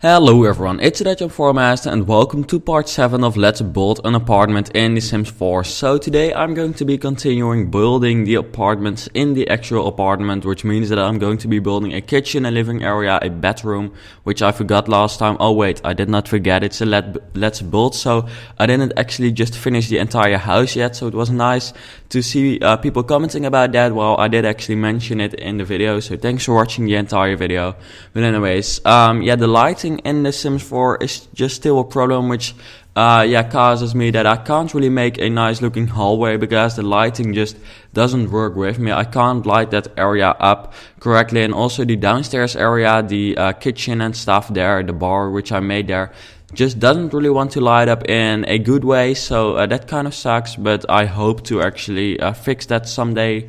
Hello everyone, it's Redjump4Master and welcome to part 7 of Let's Build an Apartment in The Sims 4. So today I'm going to be continuing building the apartments in the actual apartment, which means that I'm going to be building a kitchen, a living area, a bedroom, which I forgot last time. Oh wait, I did not forget, it's a Let's Build, so I didn't actually just finish the entire house yet, so it was nice to see people commenting about that. Well, I did actually mention it in the video, so thanks for watching the entire video. But anyways, yeah, the lighting in The Sims 4 is just still a problem, which causes me that I can't really make a nice looking hallway because the lighting just doesn't work with me. I can't light that area up correctly, and also the downstairs area, the kitchen and stuff there, the bar which I made there, just doesn't really want to light up in a good way, so that kind of sucks. But I hope to actually fix that someday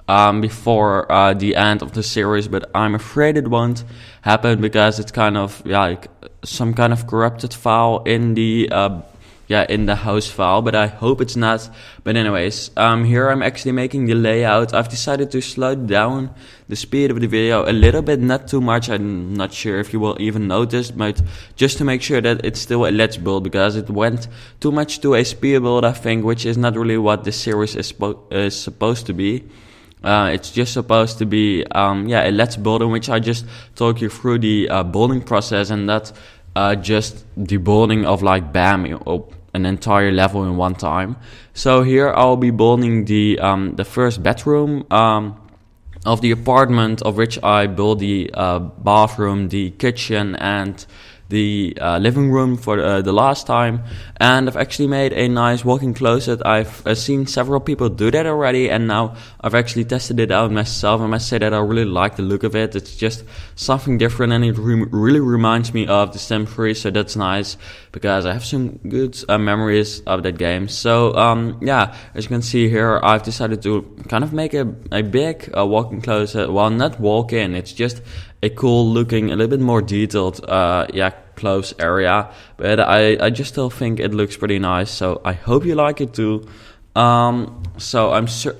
before the end of the series, but I'm afraid it won't happen because it's kind of like some kind of corrupted file in the in the house file, but I hope it's not. But anyways, here I'm actually making the layout. I've decided to slow down the speed of the video a little bit, not too much. I'm not sure if you will even notice, but just to make sure that it's still a Let's Build, because it went too much to a speed build, I think, which is not really what this series is supposed to be. It's just supposed to be a Let's Build in which I just talk you through the building process, and not just the building of like bam, an entire level in one time. So here I'll be building the first bedroom of the apartment, of which I build the bathroom, the kitchen, and the living room for the last time. And I've actually made a nice walk-in closet. I've seen several people do that already, and now I've actually tested it out myself. I must say that I really like the look of it. It's just something different, and it really reminds me of The Sims 3, so that's nice because I have some good memories of that game. So as you can see here, I've decided to kind of make a big walk-in closet. Well, not walk-in, it's just a cool looking, a little bit more detailed close area, but I just still think it looks pretty nice, so I hope you like it too. So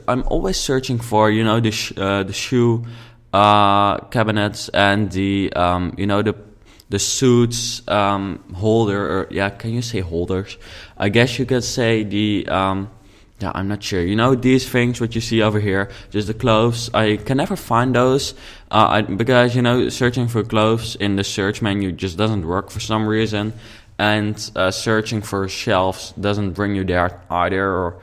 I'm always searching for the shoe cabinets and the suits holder, or can you say holders? I guess you could say the I'm not sure. These things what you see over here, just the clothes. I can never find those because searching for clothes in the search menu just doesn't work for some reason, and searching for shelves doesn't bring you there either, or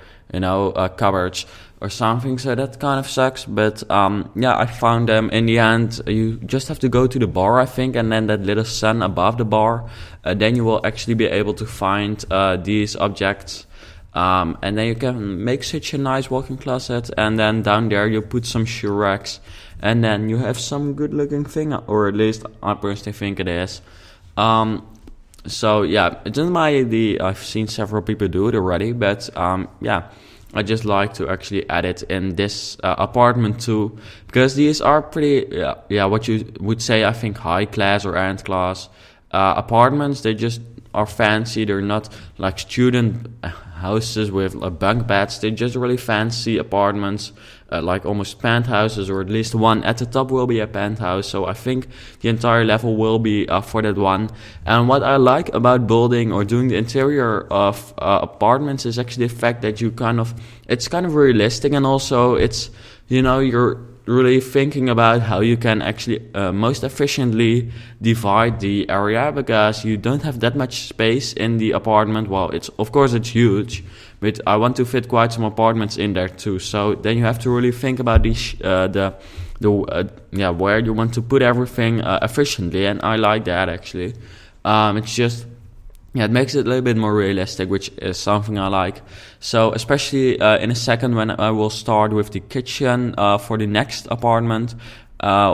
cupboards or something. So that kind of sucks. But I found them in the end. You just have to go to the bar, I think, and then that little sun above the bar. Then you will actually be able to find these objects. And then you can make such a nice walk-in closet, and then down there you put some shoe racks, and then you have some good looking thing, or at least I personally think it is. So yeah, it's not my idea. I've seen several people do it already, but I just like to actually add it in this apartment too, because these are pretty what you would say, I think, high class or end class apartments. They just are fancy. They're not like student houses with bunk beds. They're just really fancy apartments, like almost penthouses, or at least one at the top will be a penthouse. So I think the entire level will be for that one. And what I like about building or doing the interior of apartments is actually the fact that it's kind of realistic, and also it's you're really thinking about how you can actually most efficiently divide the area, because you don't have that much space in the apartment. Well, of course it's huge, but I want to fit quite some apartments in there too. So then you have to really think about where you want to put everything efficiently, and I like that actually. It's just it makes it a little bit more realistic, which is something I like. So especially in a second, when I will start with the kitchen for the next apartment,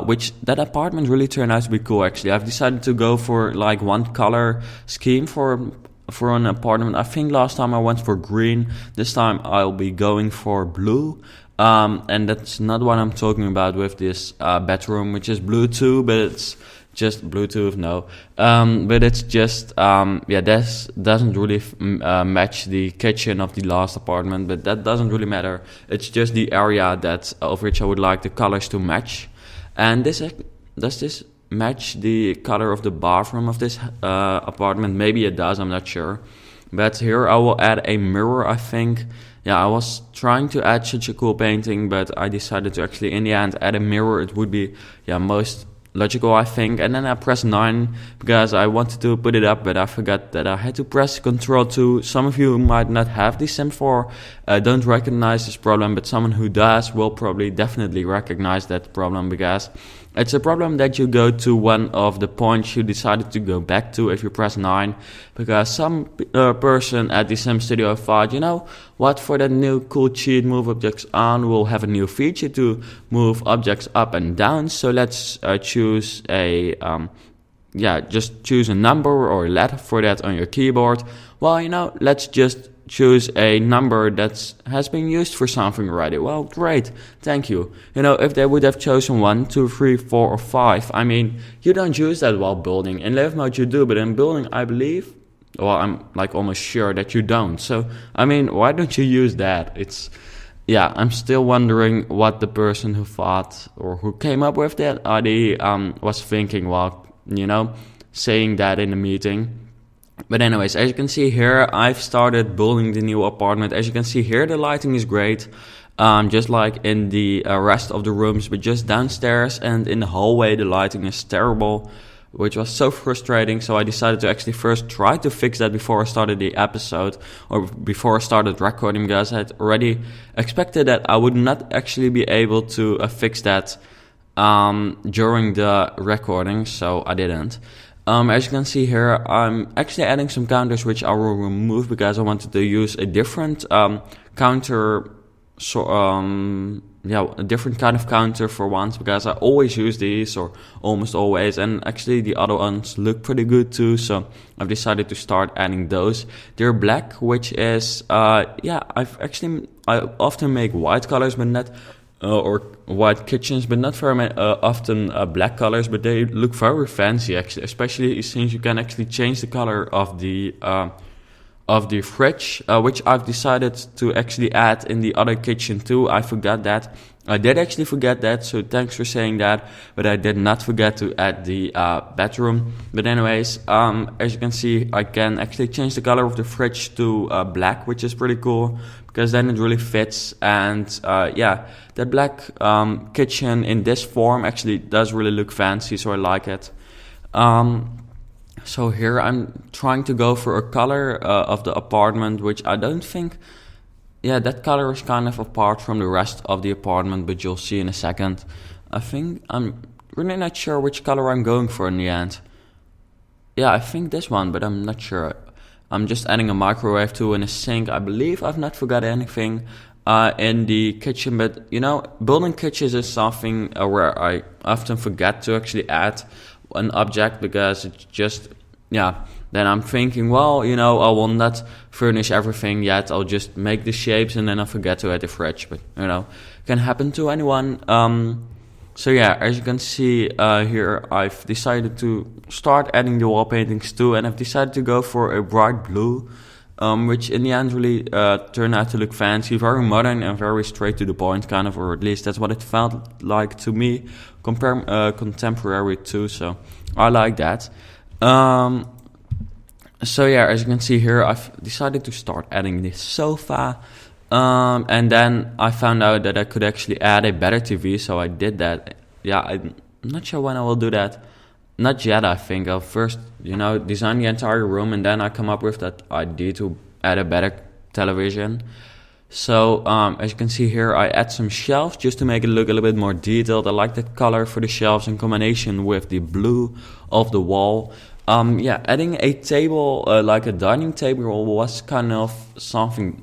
which that apartment really turned out to be cool actually. I've decided to go for like one color scheme for an apartment. I think last time I went for green. This time I'll be going for blue. And that's not what I'm talking about with this bedroom, which is blue too, but it's just Bluetooth, no. But it's just, this doesn't really match the kitchen of the last apartment, but that doesn't really matter. It's just the area of which I would like the colors to match. And does this match the color of the bathroom of this apartment. Maybe it does, I'm not sure. But here I will add a mirror, I think. Yeah, I was trying to add such a cool painting, but I decided to actually, in the end, add a mirror. It would be, most logical, I think. And then I pressed 9 because I wanted to put it up, but I forgot that I had to press Ctrl 2. Some of you who might not have the Sims 4 don't recognize this problem, but someone who does will probably definitely recognize that problem, because it's a problem that you go to one of the points you decided to go back to if you press 9, because some person at the Sim Studio thought, what, for that new cool cheat Move Objects On, we'll have a new feature to move objects up and down, so let's choose a, just choose a number or a letter for that on your keyboard. Well, let's just choose a number that has been used for something already. Well, great, thank you. If they would have chosen 1, 2, 3, 4, or 5, I mean, you don't use that while building. In live mode you do, but in building, I believe, I'm like almost sure that you don't. So, I mean, why don't you use that? I'm still wondering what the person who thought or who came up with that idea was thinking while, saying that in the meeting. But anyways, as you can see here, I've started building the new apartment. As you can see here, the lighting is great, just like in the rest of the rooms, but just downstairs and in the hallway, the lighting is terrible, which was so frustrating. So I decided to actually first try to fix that before I started the episode, or before I started recording, because I had already expected that I would not actually be able to fix that during the recording, so I didn't. As you can see here, I'm actually adding some counters which I will remove because I wanted to use a different counter, a different kind of counter for once, because I always use these, or almost always, and actually the other ones look pretty good too, so I've decided to start adding those. They're black, which is, I often make white colors, but not or white kitchens, but not very often black colors, but they look very fancy actually, especially since you can actually change the color of the fridge, which I've decided to actually add in the other kitchen too. I forgot that. I did actually forget that, so thanks for saying that, but I did not forget to add the bedroom. But anyways, as you can see, I can actually change the color of the fridge to black, which is pretty cool, because then it really fits. And that black kitchen in this form actually does really look fancy, so I like it. So here I'm trying to go for a color of the apartment, which I don't think, that color is kind of apart from the rest of the apartment, but you'll see in a second. I think I'm really not sure which color I'm going for in the end. I think this one, but I'm not sure. I'm just adding a microwave too and a sink. I believe I've not forgot anything in the kitchen, but building kitchens is something where I often forget to actually add an object, because it's just, then I'm thinking, I will not furnish everything yet. I'll just make the shapes and then I forget to add the fridge, but can happen to anyone. So as you can see here, I've decided to start adding the wall paintings too, and I've decided to go for a bright blue, which in the end really turned out to look fancy, very modern and very straight to the point, kind of, or at least that's what it felt like to me, contemporary too, so I like that. As you can see here, I've decided to start adding this sofa, and then I found out that I could actually add a better TV, so I did that. I'm not sure when I will do that. Not yet, I think. I'll first, design the entire room, and then I come up with that idea to add a better television. So, as you can see here, I add some shelves just to make it look a little bit more detailed. I like that color for the shelves in combination with the blue of the wall. Adding a table, like a dining table, was kind of something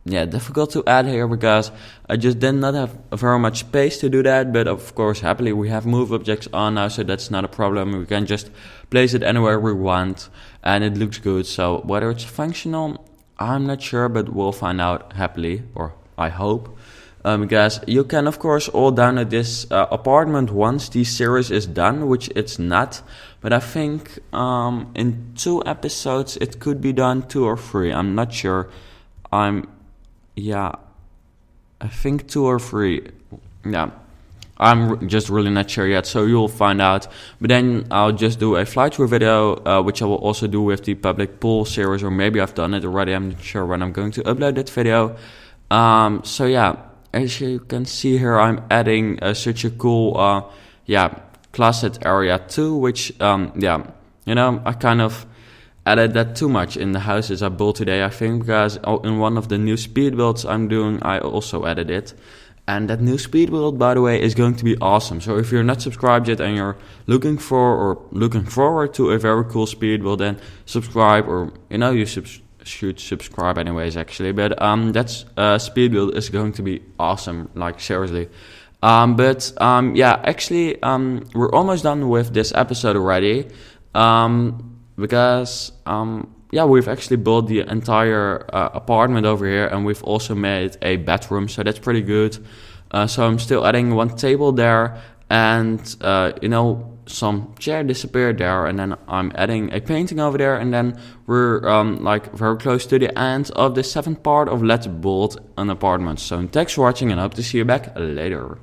difficult to add here, because I just did not have very much space to do that. But of course, happily, we have Move Objects On now, so that's not a problem. We can just place it anywhere we want, and it looks good. So whether it's functional, I'm not sure, but we'll find out happily, or I hope. Because you can, of course, all download this apartment once the series is done, which it's not. But I think in 2 episodes it could be done, 2 or 3. I'm not sure. I think 2 or 3. just really not sure yet, so you'll find out. But then I'll just do a fly-through video, which I will also do with the public pool series, or maybe I've done it already. I'm not sure when I'm going to upload that video. So yeah, as you can see here, I'm adding such a cool, closet area too, which, I kind of added that too much in the houses I built today, I think, because in one of the new speed builds I'm doing, I also added it. And that new speed build, by the way, is going to be awesome. So if you're not subscribed yet and you're looking forward to a very cool speed build, then subscribe, or you should subscribe anyways, actually. But that speed build is going to be awesome, like seriously. Actually, we're almost done with this episode already, because we've actually built the entire apartment over here, and we've also made a bedroom, so that's pretty good. So I'm still adding one table there, and some chair disappeared there, and then I'm adding a painting over there, and then we're very close to the end of the 7th part of Let's Build an Apartment. So thanks for watching, and I hope to see you back later.